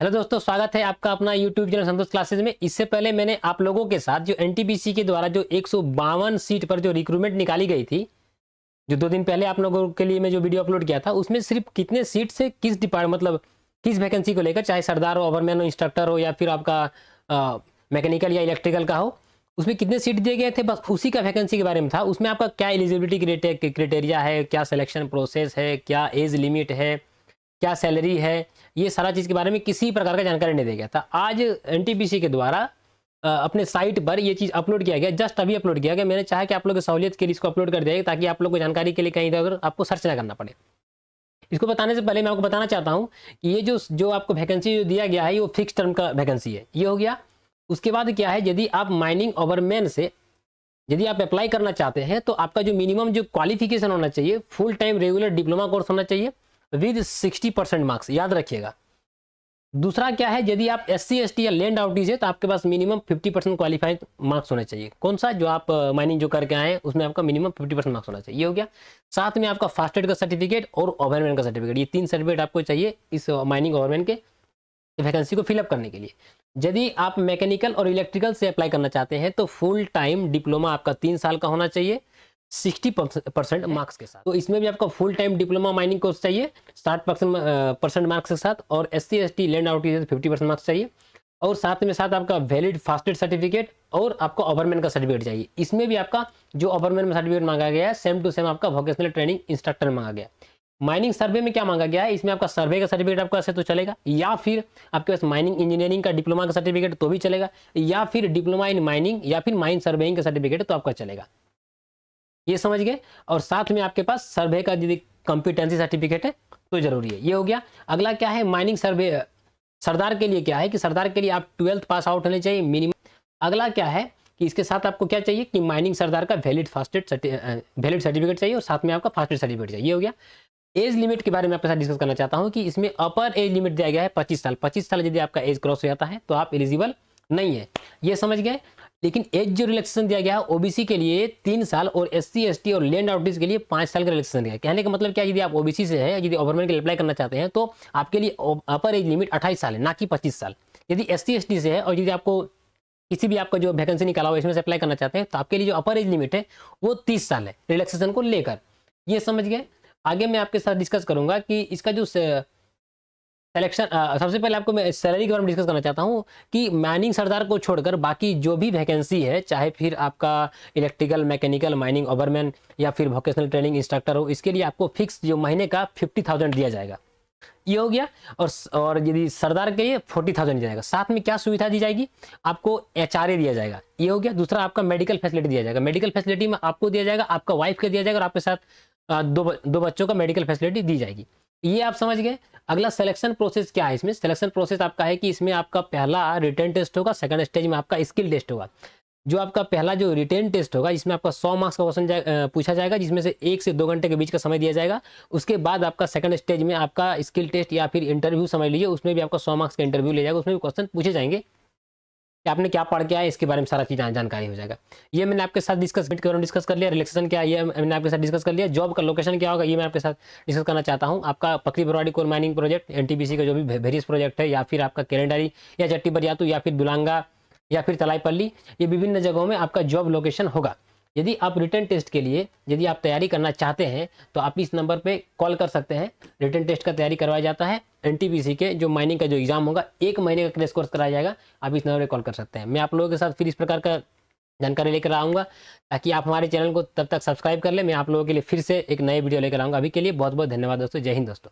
Hello दोस्तों, स्वागत है आपका अपना यूट्यूब चैनल संतोष क्लासेज में। इससे पहले मैंने आप लोगों के साथ जो एनटीपीसी के द्वारा जो 152 सीट पर जो रिक्रूटमेंट निकाली गई थी, जो 2 दिन पहले आप लोगों के लिए मैं जो वीडियो अपलोड किया था, उसमें सिर्फ कितने सीट से किस डिपार्टमेंट मतलब किस वैकेंसी को लेकर, चाहे सरदार हो, ओवरमैन हो, इंस्ट्रक्टर हो या फिर आपका मैकेनिकल या इलेक्ट्रिकल का हो, उसमें कितने सीट दिए गए थे, बस उसी का वैकेंसी के बारे में था। उसमें आपका क्या एलिजिबिलिटी क्राइटेरिया है, क्या सिलेक्शन प्रोसेस है, क्या एज लिमिट है, क्या सैलरी है, ये सारा चीज़ के बारे में किसी प्रकार का जानकारी नहीं दिया गया था। आज एनटीपीसी के द्वारा अपने साइट पर ये चीज़ अपलोड किया गया, जस्ट अभी अपलोड किया गया। मैंने चाहा कि आप लोगों की सहूलियत के लिए इसको अपलोड कर दिया जाए, ताकि आप लोग को जानकारी के लिए कहीं इधर आपको सर्च ना करना पड़े। इसको बताने से पहले मैं आपको बताना चाहता हूँ कि ये जो जो आपको वैकेंसी जो दिया गया है, वो फिक्स टर्म का वैकेंसी है, ये हो गया। उसके बाद क्या है, यदि आप माइनिंग ओवरमैन से यदि आप अप्लाई करना चाहते हैं तो आपका जो मिनिमम जो क्वालिफिकेशन होना चाहिए, full time regular diploma course होना चाहिए विद 60% मार्क्स, याद रखिएगा। दूसरा क्या है, यदि आप SC ST या लैंड आउटीज है तो आपके पास मिनिमम 50% क्वालिफाइड मार्क्स होने चाहिए। कौन सा, जो आप माइनिंग जो करके आए हैं उसमें आपका मिनिमम 50% मार्क्स होना चाहिए, ये हो गया। साथ में आपका फास्टेड का सर्टिफिकेट और ओवरमैन का सर्टिफिकेट, ये 3 सर्टिफिकेट आपको चाहिए इस माइनिंग ओवरमैन के वैकेंसी को फिलअप करने के लिए। यदि आप मैकेनिकल और इलेक्ट्रिकल से अप्लाई करना चाहते हैं तो फुल टाइम डिप्लोमा आपका 3 साल का होना चाहिए 60% मार्क्स के साथ। तो इसमें भी आपका full time diploma mining course चाहिए 60% मार्क्स के साथ, और SC ST लैंड आउटीज 50% मार्क्स चाहिए, और साथ में साथ आपका वैलिड फास्टेड सर्टिफिकेट और आपको ओवरमैन का सर्टिफिकेट चाहिए। इसमें भी आपका जो ओवरमैन में सर्टिफिकेट मांगा गया है, सेम टू सेम आपका वोकेशनल ट्रेनिंग इंस्ट्रक्टर में मांगा गया। माइनिंग सर्वे में क्या मांगा गया है, इसमें आपका सर्वे का सर्टिफिकेट आपका ऐसे तो चलेगा, या फिर आपके पास माइनिंग इंजीनियरिंग का डिप्लोमा का सर्टिफिकेट तो भी चलेगा, या फिर डिप्लोमा इन माइनिंग या फिर माइन सर्वेइंग का सर्टिफिकेट तो आपका चलेगा, ये समझ गए। और साथ में आपके पास सर्वे का यदि कॉम्पिटेंसी सर्टिफिकेट है तो जरूरी है, ये हो गया। अगला क्या है, माइनिंग सर्वे सरदार के लिए क्या है कि सरदार के लिए आप 12th पास आउट होने चाहिए मिनिमम। अगला क्या है कि इसके साथ आपको क्या चाहिए कि माइनिंग सरदार का वैलिड सर्टिफिकेट चाहिए, और साथ में आपका फास्टेड सर्टिफिकेट चाहिए, ये हो गया। एज लिमिट के बारे में आपके साथ डिस्कस करना चाहता हूं कि इसमें अपर एज लिमिट दिया गया है 25 साल। 25 साल यदि आपका एज क्रॉस हो जाता है तो आप एलिजिबल नहीं है, ये समझ गए। लेकिन एज जो रिलैक्सेशन दिया गया है ओबीसी के लिए 3 साल और SC ST और लैंड आउटीज के लिए 5 साल का रिलैक्सेशन दिया है। कहने का मतलब क्या, यदि आप ओबीसी से है, यदि ओवरमैन के लिए अप्लाई करना चाहते हैं तो आपके लिए अपर एज लिमिट 28 साल है, ना कि 25 साल। यदि SC ST से है और यदि आपको किसी भी आपका जो वैकेंसी निकाला हुआ इसमें से अप्लाई करना चाहते हैं तो आपके लिए जो अपर एज लिमिट है वो 30 साल है रिलैक्सेशन को लेकर, ये समझ गए। आगे मैं आपके साथ डिस्कस करूंगा कि इसका जो सिलेक्शन, सबसे पहले आपको मैं सैलरी के बारे में डिस्कस करना चाहता हूं कि माइनिंग सरदार को छोड़कर बाकी जो भी वैकेंसी है, चाहे फिर आपका इलेक्ट्रिकल, मैकेनिकल, माइनिंग ओवरमैन या फिर वोकेशनल ट्रेनिंग इंस्ट्रक्टर हो, इसके लिए आपको फिक्स जो महीने का 50,000 दिया जाएगा, ये हो गया। और यदि सरदार के लिए 40,000 दिया जाएगा। साथ में क्या सुविधा दी जाएगी, आपको HRA दिया जाएगा, ये हो गया। दूसरा आपका मेडिकल फैसिलिटी दिया जाएगा। मेडिकल फैसिलिटी में आपको दिया जाएगा, आपका वाइफ के दिया जाएगा, और आपके साथ दो बच्चों का मेडिकल फैसिलिटी दी जाएगी, ये आप समझ गए। अगला सिलेक्शन प्रोसेस क्या है, इसमें सिलेक्शन प्रोसेस आपका है कि इसमें आपका पहला रिटन टेस्ट होगा, सेकंड स्टेज में आपका स्किल टेस्ट होगा। जो आपका पहला जो रिटेन टेस्ट होगा, इसमें आपका 100 मार्क्स का क्वेश्चन पूछा जाएगा, जिसमें से 1 से 2 घंटे के बीच का समय दिया जाएगा। उसके बाद आपका सेकंड स्टेज में आपका स्किल टेस्ट या फिर इंटरव्यू समझ लीजिए, उसमें भी आपका 100 मार्क्स का इंटरव्यू ले जाएगा। उसमें भी क्वेश्चन पूछे जाएंगे कि आपने क्या पढ़ के आया, इसके बारे में सारा चीज़ जानकारी हो जाएगा। ये मैंने आपके साथ डिस्कस कर लिया। रिलैक्सेशन क्या है ये मैंने आपके साथ डिस्कस कर लिया। जॉब का लोकेशन क्या होगा ये मैं आपके साथ डिस्कस करना चाहता हूँ। आपका Pakri Barwadih coal mining project, NTPC का जो भी वेरियस प्रोजेक्ट है, या फिर आपका केरेंडारी या जट्टी बरियातू या फिर दुलांगा या फिर तलाईपल्ली, ये विभिन्न जगहों में आपका जॉब लोकेशन होगा। यदि आप रिटन टेस्ट के लिए यदि आप तैयारी करना चाहते हैं तो आप इस नंबर पे कॉल कर सकते हैं। रिटन टेस्ट का तैयारी करवाया जाता है। एनटीपीसी के जो माइनिंग का जो एग्जाम होगा 1 महीने का क्रैश कोर्स कराया जाएगा, आप इस नंबर पे कॉल कर सकते हैं। मैं आप लोगों के साथ फिर इस प्रकार का जानकारी लेकर आऊँगा, ताकि आप हमारे चैनल को तब तक सब्सक्राइब कर लें। मैं आप लोगों के लिए फिर से एक नए वीडियो लेकर आऊँगा। अभी के लिए बहुत बहुत धन्यवाद दोस्तों। जय हिंद दोस्तों।